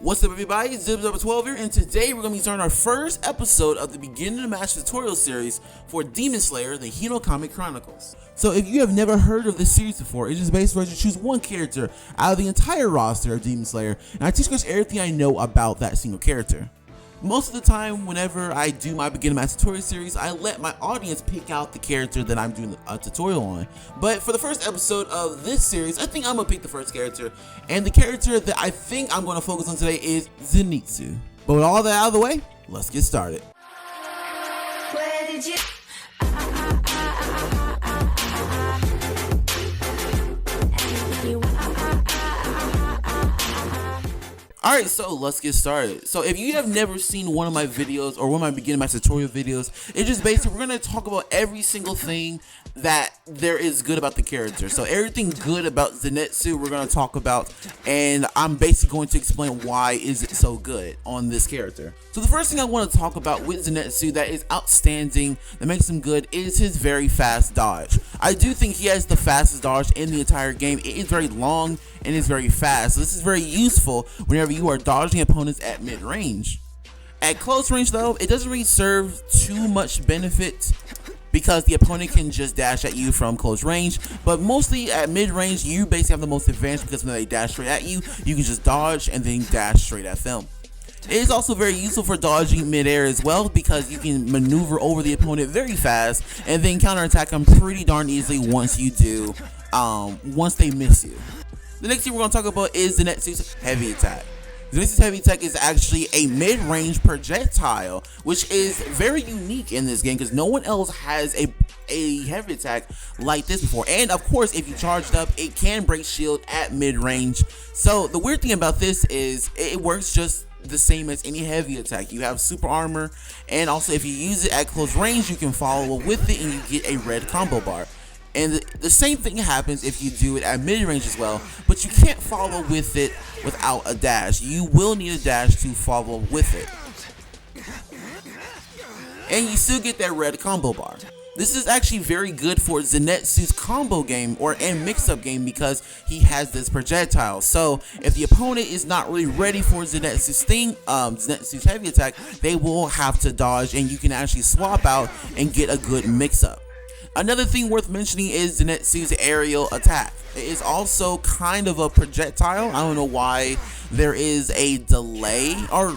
What's up, everybody? It's Zibs12 here, and today we're going to be starting our first episode of the Beginner to Master tutorial series for Demon Slayer, the Hinokami Chronicles. So if you have never heard of this series before, it is basically where you choose one character out of the entire roster of Demon Slayer, and I teach you guys everything I know about that single character. Most of the time, whenever I do my Beginner Master tutorial series, I let my audience pick out the character that I'm doing a tutorial on. But for the first episode of this series, I think I'm going to pick the first character. And the character that I think I'm going to focus on today is Zenitsu. But with all that out of the way, let's get started. Where did you... Alright, so let's get started. So if you have never seen one of my videos or one of my Beginner Master tutorial videos, it's just basically we're going to talk about every single thing that there is good about the character. So everything good about Zenitsu we're going to talk about, and I'm basically going to explain why is it so good on this character. So the first thing I want to talk about with Zenitsu that is outstanding, that makes him good, is his very fast dodge. I do think he has the fastest dodge in the entire game. It is very long and it's very fast. So this is very useful whenever you are dodging opponents at mid-range. At close range though, it doesn't really serve too much benefit because the opponent can just dash at you from close range, but mostly at mid-range you basically have the most advantage because when they dash straight at you, you can just dodge and then dash straight at them. It is also very useful for dodging mid-air as well because you can maneuver over the opponent very fast and then counterattack them pretty darn easily once you do, once they miss you. The next thing we're going to talk about is Zenitsu's heavy attack. Zenitsu's heavy attack is actually a mid-range projectile, which is very unique in this game because no one else has a heavy attack like this before. And of course, if you charged up, it can break shield at mid-range. So the weird thing about this is it works just the same as any heavy attack. You have super armor, and also if you use it at close range, you can follow with it and you get a red combo bar. And the same thing happens if you do it at mid-range as well, but you can't follow with it without a dash. You will need a dash to follow with it. And you still get that red combo bar. This is actually very good for Zenitsu's combo game and mix-up game because he has this projectile. So if the opponent is not really ready for Zenitsu's heavy attack, they will have to dodge, and you can actually swap out and get a good mix-up. Another thing worth mentioning is Zenitsu's aerial attack. It is also kind of a projectile. I don't know why there is a delay, or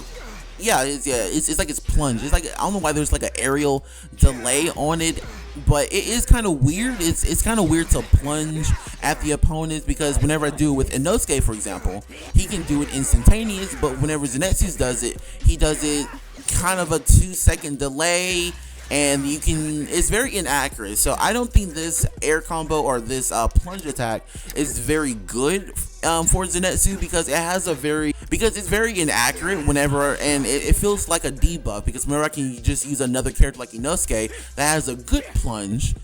it's like it's plunge. It's like, I don't know why there's like an aerial delay on it, but it is kind of weird. It's kind of weird to plunge at the opponents because whenever I do it with Inosuke, for example, he can do it instantaneous, but whenever Zenitsu does it, he does it kind of a 2-second delay. And it's very inaccurate. So I don't think this air combo or this plunge attack is very good for Zenitsu because it's very inaccurate whenever, and it feels like a debuff because whenever I can just use another character like Inosuke that has a good plunge,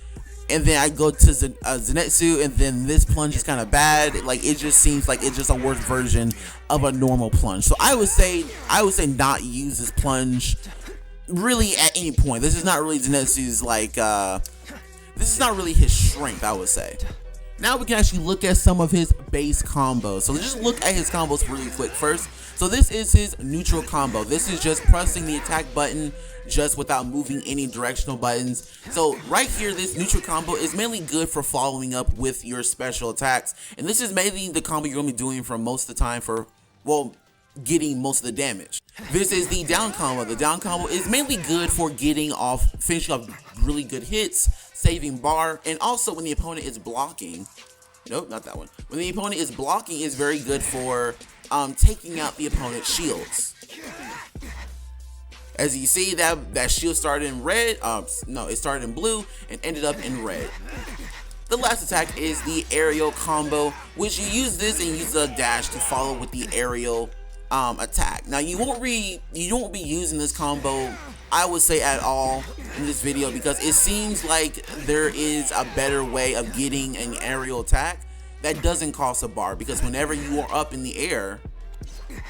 and then I go to Zenitsu and then this plunge is kind of bad. Like, it just seems like it's just a worse version of a normal plunge. So I would say not use this plunge really at any point. This is not really Zenitsu's this is not really his strength, I would say. Now we can actually look at some of his base combos. So let's just look at his combos really quick first. So this is his neutral combo. This is just pressing the attack button just without moving any directional buttons. So right here, this neutral combo is mainly good for following up with your special attacks. And this is mainly the combo you're going to be doing for most of the time for, well, getting most of the damage. This is the down combo. The down combo is mainly good for finishing off really good hits, saving bar, and also when the opponent is blocking. Nope, not that one. When the opponent is blocking, it's very good for taking out the opponent's shields. As you see, that shield started in red. It started in blue and ended up in red. The last attack is the aerial combo, which you use this and use a dash to follow with the aerial attack. Now you won't be using this combo, I would say, at all in this video because it seems like there is a better way of getting an aerial attack that doesn't cost a bar, because whenever you are up in the air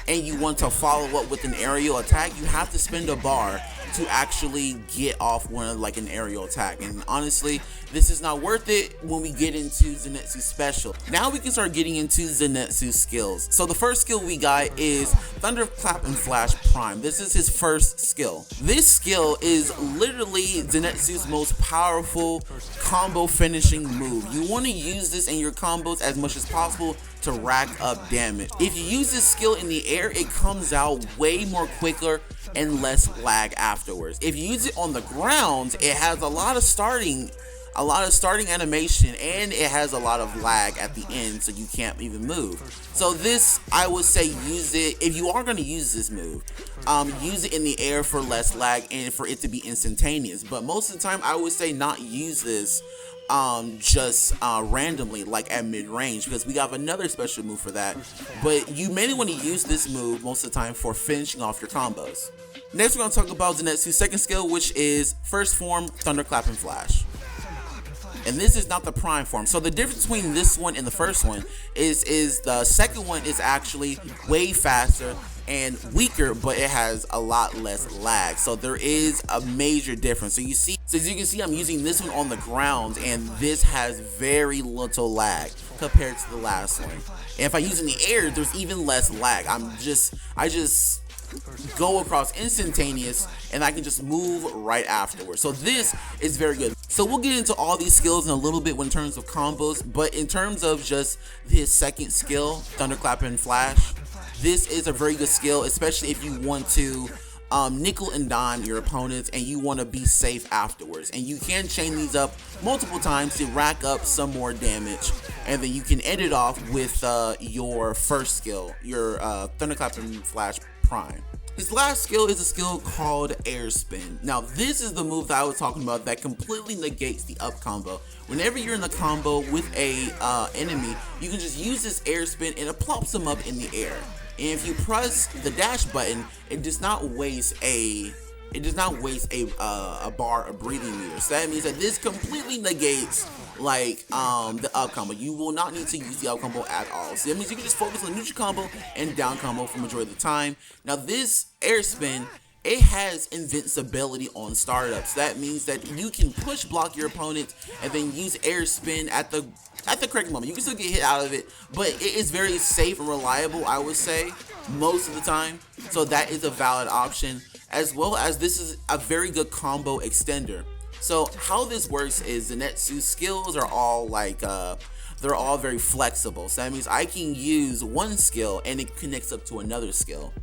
and you want to follow up with an aerial attack, you have to spend a bar to actually get off one of like an aerial attack. And honestly, this is not worth it when we get into Zenitsu's special. Now we can start getting into Zenitsu's skills. So the first skill we got is Thunderclap and Flash Prime. This is his first skill. This skill is literally Zenitsu's most powerful combo finishing move. You want to use this in your combos as much as possible to rack up damage. If you use this skill in the air, it comes out way more quicker and less lag afterwards. If you use it on the ground, it has a lot of starting animation, and it has a lot of lag at the end, so you can't even move. So this, I would say, use it if you are going to use this move. Use it in the air for less lag and for it to be instantaneous. But most of the time, I would say not use this just randomly, like at mid-range, because we have another special move for that. But you mainly want to use this move most of the time for finishing off your combos. Next, we're going to talk about Zenitsu's second skill, which is First Form, Thunderclap and Flash. And this is not the prime form. So the difference between this one and the first one is the second one is actually way faster and weaker, but it has a lot less lag. So there is a major difference. So as you can see, I'm using this one on the ground, and this has very little lag compared to the last one. And if I use it in the air, there's even less lag. I just go across instantaneous, and I can just move right afterwards. So this is very good. So we'll get into all these skills in a little bit in terms of combos, but in terms of just his second skill, Thunderclap and Flash, this is a very good skill, especially if you want to nickel and dime your opponents and you want to be safe afterwards. And you can chain these up multiple times to rack up some more damage, and then you can end it off with your first skill, your Thunderclap and Flash Prime. His last skill is a skill called Air Spin. Now this is the move that I was talking about that completely negates the up combo. Whenever you're in the combo with a enemy, you can just use this Air Spin and it plops them up in the air. And if you press the dash button, it does not waste a bar of breathing meter. So that means that this completely negates like the up combo. You will not need to use the up combo at all. So that means you can just focus on the neutral combo and down combo for the majority of the time. Now this air spin, it has invincibility on startup. So that means that you can push block your opponent and then use air spin at the correct moment. You can still get hit out of it, but it is very safe and reliable, I would say, most of the time. So that is a valid option, as well as this is a very good combo extender. So how this works is Zenitsu's skills are all like they're all very flexible. So that means I can use one skill and it connects up to another skill.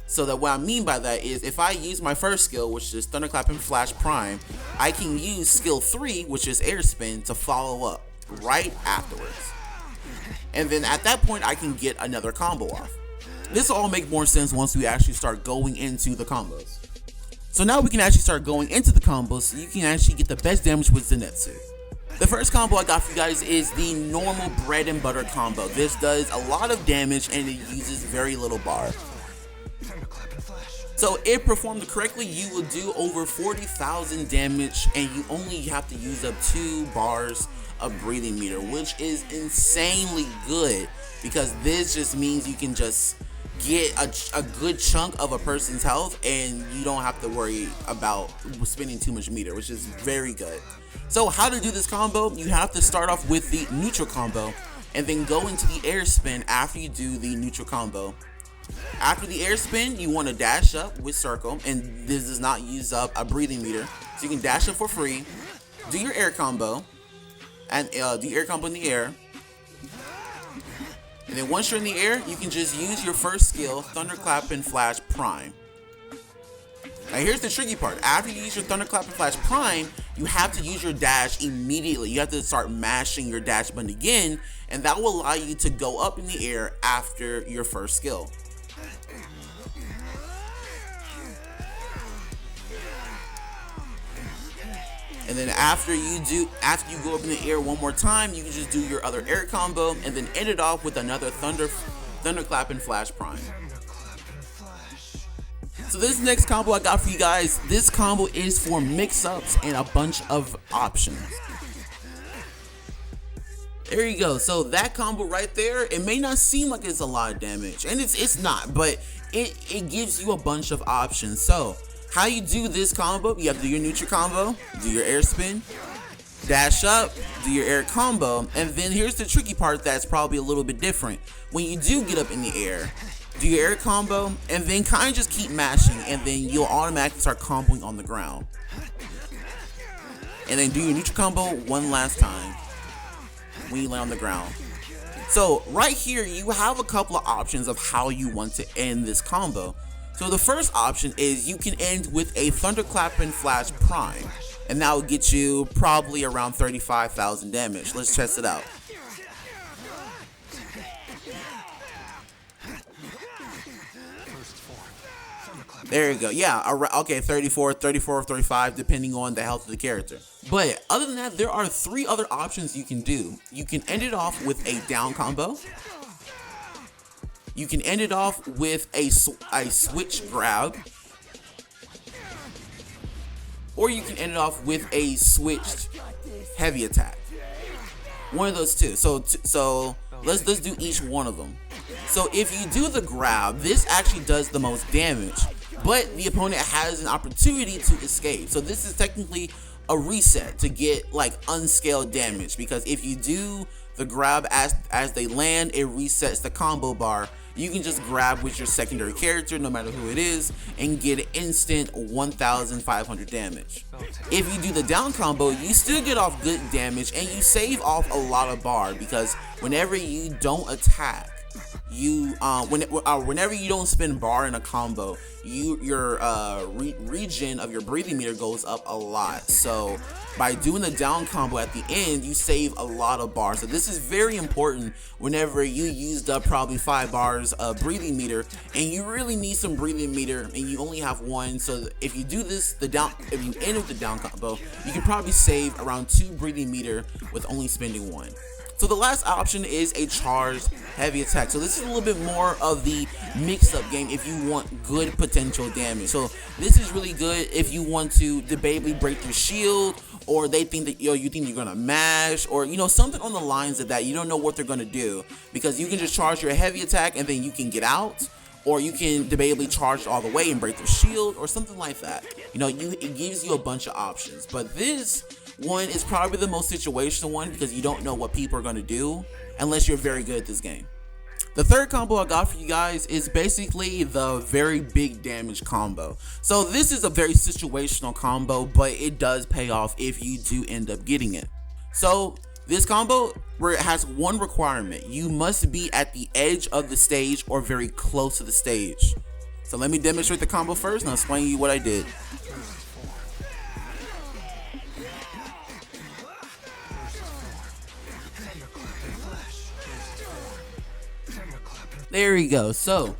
So that what I mean by that is if I use my first skill, which is Thunderclap and Flash Prime, I can use skill 3, which is Air Spin, to follow up right afterwards. And then at that point I can get another combo off. This will all make more sense once we actually start going into the combos. So now we can actually start going into the combos so you can actually get the best damage with Zenitsu. The first combo I got for you guys is the normal bread and butter combo. This does a lot of damage and it uses very little bar. So if performed correctly, you will do over 40,000 damage and you only have to use up 2 bars of breathing meter, which is insanely good because this just means you can just get a good chunk of a person's health and you don't have to worry about spending too much meter, which is very good. So how to do this combo? You have to start off with the neutral combo and then go into the air spin after you do the neutral combo. After the air spin, you want to dash up with circle, and this does not use up a breathing meter, so you can dash up for free, do your air combo, and do your air combo in the air. And then once you're in the air, you can just use your first skill, Thunderclap and Flash Prime. Now here's the tricky part. After you use your Thunderclap and Flash Prime, you have to use your dash immediately. You have to start mashing your dash button again, and that will allow you to go up in the air after your first skill. And then after you go up in the air one more time, you can just do your other air combo and then end it off with another Thunderclap and Flash Prime. So this next combo I got for you guys, this combo is for mix-ups and a bunch of options. There you go. So that combo right there, it may not seem like it's a lot of damage, and it's not, but it gives you a bunch of options. So How you do this combo, you have to do your neutral combo, do your air spin, dash up, do your air combo, and then here's the tricky part that's probably a little bit different. When you do get up in the air, do your air combo, and then kind of just keep mashing, and then you'll automatically start comboing on the ground. And then do your neutral combo one last time when you land on the ground. So right here, you have a couple of options of how you want to end this combo. So the first option is you can end with a Thunderclap and Flash Prime, and that will get you probably around 35,000 damage. Let's test it out. There you go. Yeah, okay, 34, 35, depending on the health of the character. But other than that, there are 3 other options you can do. You can end it off with a down combo. You can end it off with a switch grab. Or you can end it off with a switched heavy attack. One of those two. So let's do each one of them. So if you do the grab, this actually does the most damage, but the opponent has an opportunity to escape. So this is technically a reset to get like unscaled damage, because if you do the grab as they land, it resets the combo bar. You can just grab with your secondary character, no matter who it is, and get instant 1,500 damage. If you do the down combo, you still get off good damage, and you save off a lot of bar, because whenever you don't attack, whenever you don't spend bar in a combo, your regen of your breathing meter goes up a lot. So by doing the down combo at the end, you save a lot of bars. So this is very important whenever you used up probably 5 bars of breathing meter, and you really need some breathing meter, and you only have 1. So if you do this, if you end with the down combo, you can probably save around 2 breathing meter with only spending 1. So the last option is a charged heavy attack. So this is a little bit more of the mix-up game if you want good potential damage. So this is really good if you want to debatably break your shield, or they think that you think you're gonna mash, or something on the lines of that. You don't know what they're gonna do, because you can just charge your heavy attack and then you can get out, or you can debatably charge all the way and break their shield, or something like that. It gives you a bunch of options, but this one is probably the most situational one, because you don't know what people are going to do unless you're very good at this game. The third combo I got for you guys is basically the very big damage combo. So this is a very situational combo, but it does pay off if you do end up getting it. So this combo, where it has one requirement: you must be at the edge of the stage or very close to the stage. So let me demonstrate the combo first, and I'll explain to you what I did. There you go. So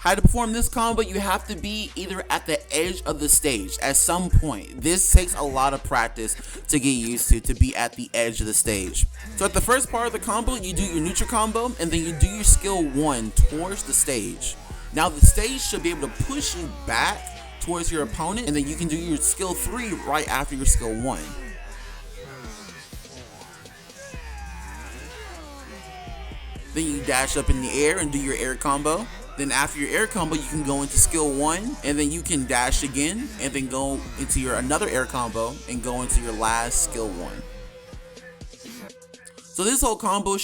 how to perform this combo: you have to be either at the edge of the stage at some point. This takes a lot of practice to get used to be at the edge of the stage. So at the first part of the combo, you do your neutral combo, and then you do your skill 1 towards the stage. Now the stage should be able to push you back towards your opponent, and then you can do your skill 3 right after your skill 1. Then you dash up in the air and do your air combo. Then after your air combo, you can go into skill 1, and then you can dash again, and then go into your another air combo and go into your last skill 1. So this whole combo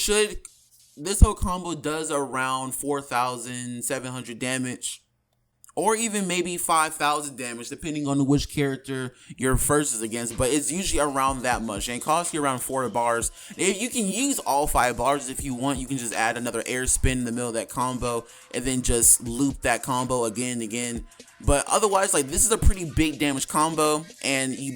does around 4,700 damage, or even maybe 5,000 damage, depending on which character your first is against, but it's usually around that much, and it costs you around 4 bars. If you can use all 5 bars if you want, you can just add another air spin in the middle of that combo, and then just loop that combo again and again. But otherwise, like, this is a pretty big damage combo,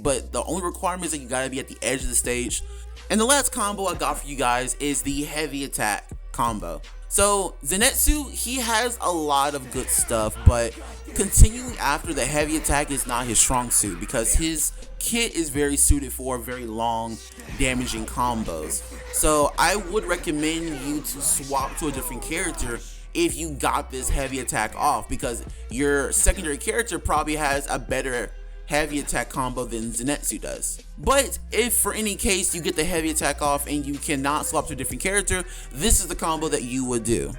but the only requirement is that you gotta be at the edge of the stage. And the last combo I got for you guys is the heavy attack combo. So Zenitsu, he has a lot of good stuff, but continuing after the heavy attack is not his strong suit, because his kit is very suited for very long damaging combos. So I would recommend you to swap to a different character if you got this heavy attack off, because your secondary character probably has a better heavy attack combo than Zenitsu does. But if for any case you get the heavy attack off and you cannot swap to a different character, this is the combo that you would do.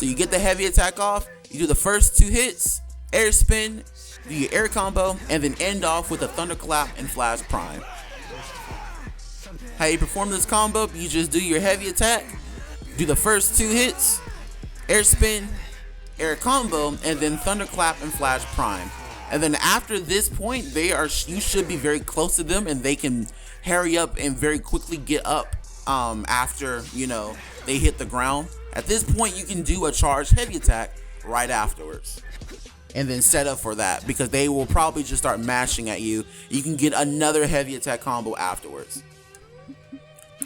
So you get the heavy attack off, you do the first 2 hits, air spin, do your air combo, and then end off with a thunderclap and flash prime. How you perform this combo, you just do your heavy attack, do the first 2 hits, air spin, air combo, and then thunderclap and flash prime. And then after this point, you should be very close to them, and they can hurry up and very quickly get up after, you know, they hit the ground. At this point, you can do a charged heavy attack right afterwards, and then set up for that, because they will probably just start mashing at you. You can get another heavy attack combo afterwards.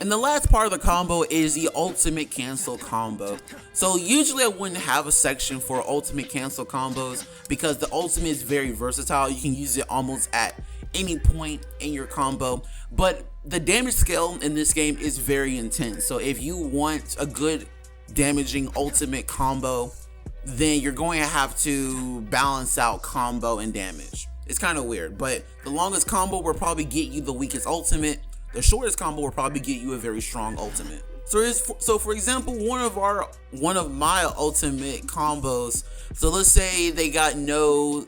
And the last part of the combo is the ultimate cancel combo. So usually I wouldn't have a section for ultimate cancel combos, because the ultimate is very versatile. You can use it almost at any point in your combo, but the damage scale in this game is very intense. So if you want a good damaging ultimate combo, then you're going to have to balance out combo and damage. It's kind of weird, but the longest combo will probably get you the weakest ultimate. The shortest combo will probably get you a very strong ultimate. So for example, one of my ultimate combos. So let's say they got no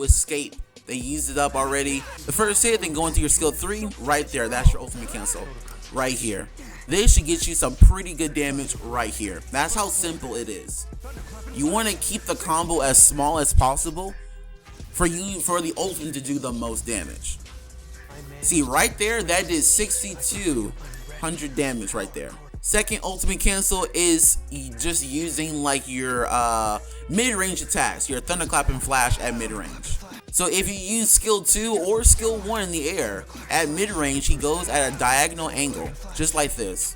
escape. They used it up already. The first hit, then go into your skill 3, right there. That's your ultimate cancel, right here. This should get you some pretty good damage right here. That's how simple it is. You want to keep the combo as small as possible for the ultimate to do the most damage. See right there, that did 6,200 damage right there. Second ultimate cancel is just using like your mid-range attacks, your thunderclap and flash at mid-range. So if you use skill 2 or skill 1 in the air, at mid-range he goes at a diagonal angle, just like this.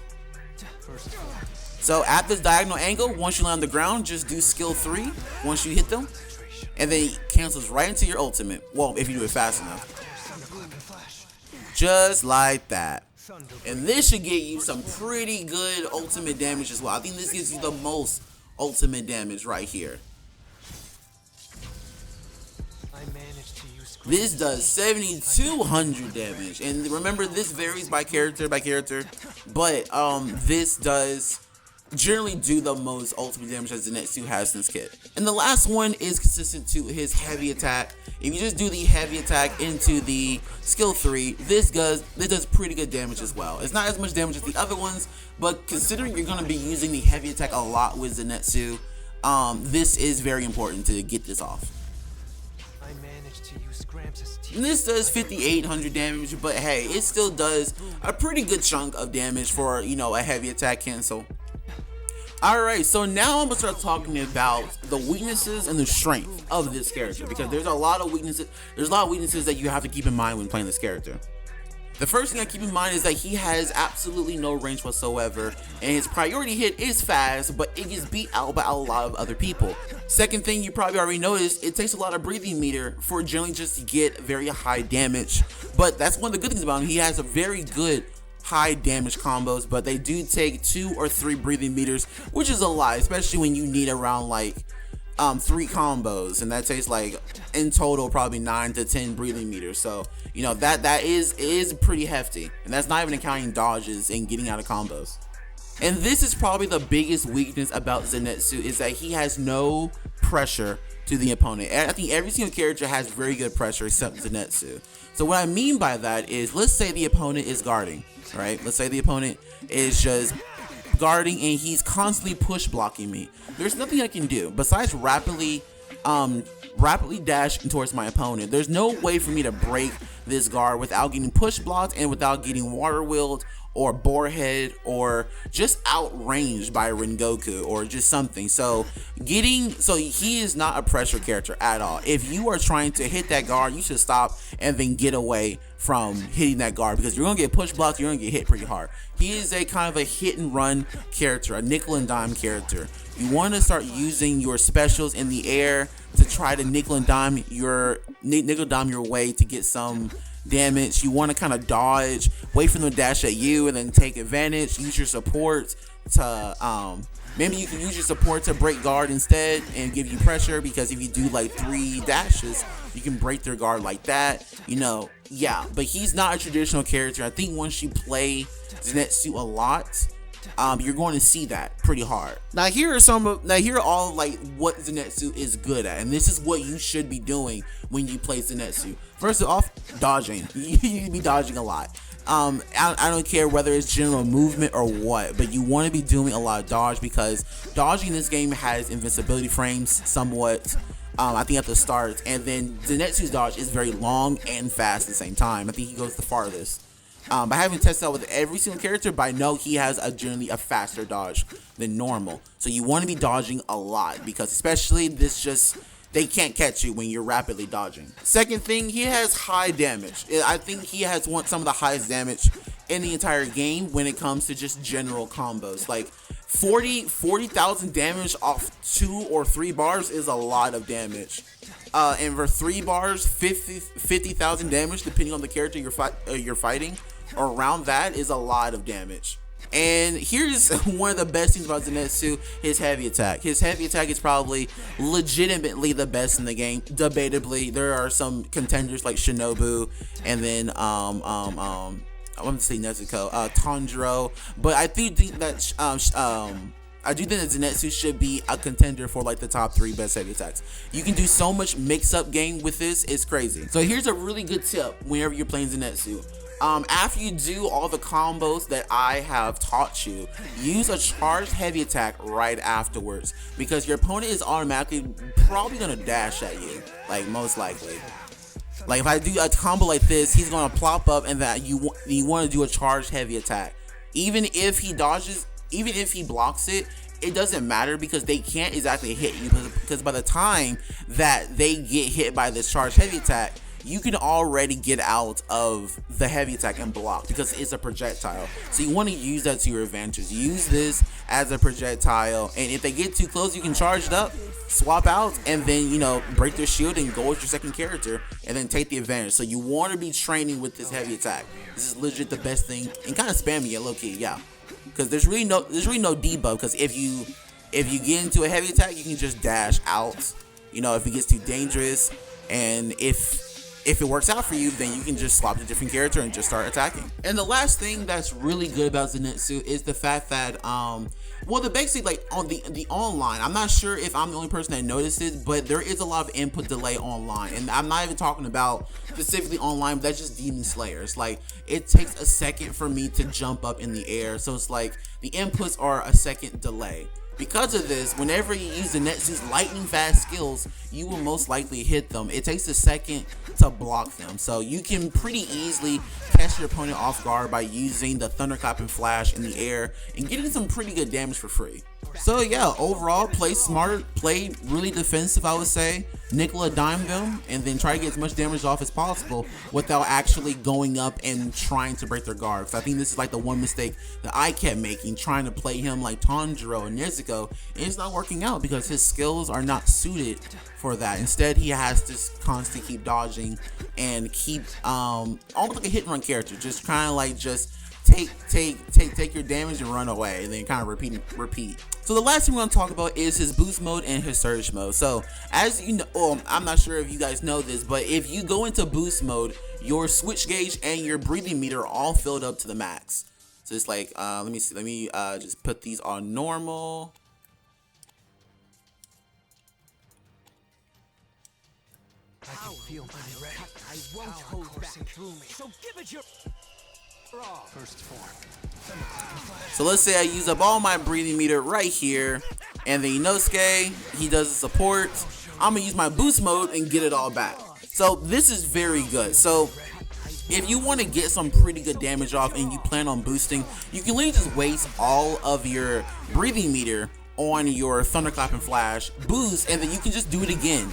So at this diagonal angle, once you land on the ground, just do skill 3 once you hit them, and then it cancels right into your ultimate. Well, if you do it fast enough. Just like that. And this should get you some pretty good ultimate damage as well. I think this gives you the most ultimate damage right here. This does 7,200 damage, and remember, this varies by character, but this does generally do the most ultimate damage that Zenitsu has in this kit. And the last one is consistent to his heavy attack. If you just do the heavy attack into the skill 3, this does pretty good damage as well. It's not as much damage as the other ones, but considering you're going to be using the heavy attack a lot with Zenitsu, this is very important to get this off. And this does 5,800 damage, but hey, it still does a pretty good chunk of damage for, you know, a heavy attack cancel. Alright, so now I'm gonna start talking about the weaknesses and the strength of this character, because there's a lot of weaknesses. There's a lot of weaknesses that you have to keep in mind when playing this character. The first thing I keep in mind is that he has absolutely no range whatsoever, and his priority hit is fast, but it gets beat out by a lot of other people. Second thing you probably already noticed, it takes a lot of breathing meter for generally just to get very high damage. But that's one of the good things about him. He has a very good high damage combos, but they do take 2 or 3 breathing meters, which is a lot, especially when you need around like 3 combos, and that takes like in total probably 9 to 10 breathing meters. So you know that is pretty hefty, and that's not even accounting dodges and getting out of combos. And this is probably the biggest weakness about Zenitsu, is that he has no pressure to the opponent. I think every single character has very good pressure except Zenitsu. So what I mean by that is, let's say the opponent is guarding, right? Let's say the opponent is just guarding and he's constantly push blocking me. There's nothing I can do besides rapidly dash towards my opponent. There's no way for me to break this guard without getting push blocked and without getting water wheeled or boarhead or just outranged by Rengoku or just something. So he is not a pressure character at all. If you are trying to hit that guard, you should stop and then get away from hitting that guard, because you're gonna get push blocked, you're gonna get hit pretty hard. He is a kind of a hit and run character, a nickel and dime character. You want to start using your specials in the air to try to nickel and dime your way to get some damage. You want to kind of dodge, wait for them to dash at you, and then take advantage. Use your support to maybe you can use your support to break guard instead and give you pressure, because if you do like 3 dashes, you can break their guard like that. You know, yeah, but he's not a traditional character. I think once you play Zenitsu a lot, you're going to see that pretty hard. Now here are all like what Zenitsu is good at, and this is what you should be doing when you play Zenitsu. First off, dodging. You need to be dodging a lot. I don't care whether it's general movement or what, but you want to be doing a lot of dodge, because dodging in this game has invincibility frames somewhat. I think at the start, and then Zenitsu's dodge is very long and fast at the same time. I think he goes the farthest. I haven't tested out with every single character, but I know he has generally a faster dodge than normal. So you want to be dodging a lot, because especially they can't catch you when you're rapidly dodging. Second thing, he has high damage. I think he has some of the highest damage in the entire game when it comes to just general combos. Like 40,000 damage off 2 or 3 bars is a lot of damage. And for 3 bars, 50,000 damage, depending on the character you're fighting, around that is a lot of damage. And here's one of the best things about Zenitsu, his heavy attack. His heavy attack is probably legitimately the best in the game. Debatably, there are some contenders like Shinobu, and then I want to say Nezuko, Tanjiro, but I do think that Zenitsu should be a contender for like the top 3 best heavy attacks. You can do so much mix-up game with this, it's crazy. So here's a really good tip whenever you're playing Zenitsu. After you do all the combos that I have taught you, use a charged heavy attack right afterwards, because your opponent is automatically probably gonna dash at you, like most likely. Like if I do a combo like this, he's gonna plop up, and that you want to do a charged heavy attack. Even if he dodges, even if he blocks it, it doesn't matter, because they can't exactly hit you, because by the time that they get hit by this charged heavy attack, you can already get out of the heavy attack and block, because it's a projectile. So you want to use that to your advantage. Use this as a projectile, and if they get too close, you can charge it up, swap out, and then break their shield and go with your second character, and then take the advantage. So you want to be training with this heavy attack. This is legit the best thing, and kind of spamming it low key, yeah. Because there's really no debuff. Because if you get into a heavy attack, you can just dash out. If it gets too dangerous, and if it works out for you, then you can just swap to a different character and just start attacking. And the last thing that's really good about Zenitsu is the fact that, basically like on the online, I'm not sure if I'm the only person that noticed it, but there is a lot of input delay online. And I'm not even talking about specifically online, but that's just Demon Slayer. It's like, it takes a second for me to jump up in the air. So it's like, the inputs are a second delay. Because of this, whenever you use Zenitsu's lightning fast skills, you will most likely hit them. It takes a second to block them. So you can pretty easily catch your opponent off guard by using the thunderclap and flash in the air and getting some pretty good damage for free. So yeah, overall, play smart, play really defensive, I would say. Nickel dime them, and then try to get as much damage off as possible without actually going up and trying to break their guard. Because I think this is like the one mistake that I kept making, trying to play him like Tanjiro and Nezuko, and it's not working out because his skills are not suited for that. Instead, he has to constantly keep dodging and keep almost like a hit and run character, just kind of like just take your damage and run away, and then kind of repeat. So the last thing we're going to talk about is his boost mode and his surge mode. So as you know, I'm not sure if you guys know this, but if you go into boost mode, your switch gauge and your breathing meter are all filled up to the max. So it's like, let me just put these on normal. I can feel my ready. I won't hold back. So give it your first form. So let's say I use up all my breathing meter right here, and then Inosuke, he does the support. I'm gonna use my boost mode and get it all back. So this is very good. So if you want to get some pretty good damage off and you plan on boosting, you can literally just waste all of your breathing meter on your thunderclap and flash boost, and then you can just do it again,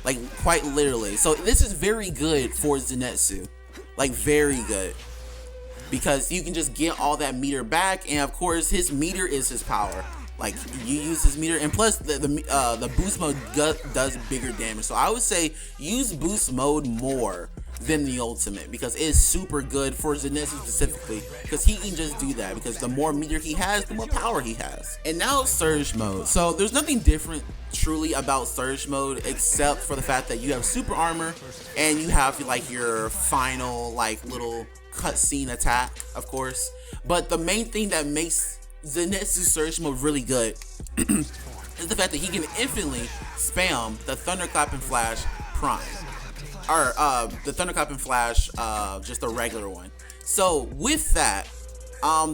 like quite literally. So this is very good for Zenitsu, like very good, because you can just get all that meter back, and of course his meter is his power. Like you use his meter, and plus the boost mode does bigger damage. So I would say use boost mode more than the ultimate, because it is super good for Zenitsu specifically, because he can just do that, because the more meter he has, the more power he has. And now surge mode. So there's nothing different truly about surge mode except for the fact that you have super armor and you have like your final like little cutscene attack, of course. But the main thing that makes Zenitsu Surge Mode really good is the fact that he can infinitely spam the Thunderclap and Flash Prime. Or the Thunderclap and Flash, just a regular one. So with that,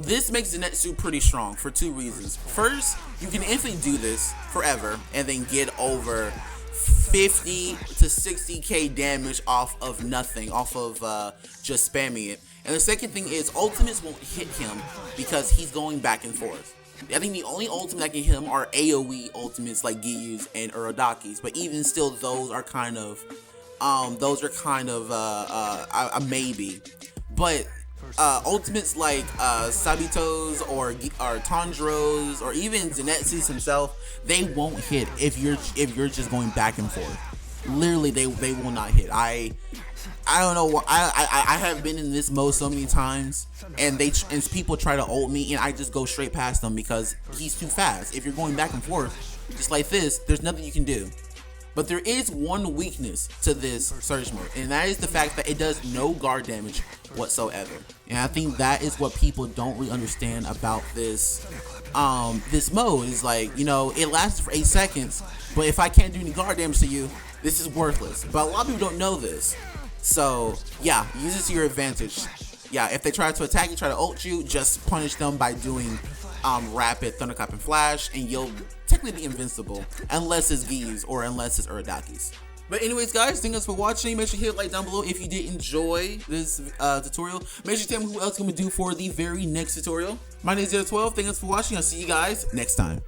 this makes Zenitsu pretty strong for two reasons. First, you can infinitely do this forever and then get over 50 to 60k damage off of nothing, off of just spamming it. And the second thing is ultimates won't hit him because he's going back and forth. I think the only ultimate that can hit him are AoE ultimates like Giyu's and Urodaki's, but even still, those are kind of a maybe. But ultimates like Sabito's or Tanjiro's or even Zenitsu's himself, they won't hit if you're just going back and forth. Literally, they will not hit. I don't know. I have been in this mode so many times, and people try to ult me, and I just go straight past them because he's too fast. If you're going back and forth, just like this, there's nothing you can do. But there is one weakness to this Surge Mode, and that is the fact that it does no guard damage whatsoever. And I think that is what people don't really understand about this this mode. Is like, you know, it lasts for 8 seconds, but if I can't do any guard damage to you, this is worthless. But a lot of people don't know this. So yeah, use it to your advantage. Yeah, if they try to attack you, try to ult you, just punish them by doing rapid Thunderclap and Flash, and you'll technically be invincible unless it's Giyu's or unless it's Urodaki's. But anyways, guys, thanks for watching. Make sure you hit like down below if you did enjoy this tutorial. Make sure you tell me who else I'm gonna do for the very next tutorial. My name is Zenitsu. Thanks for watching. I'll see you guys next time.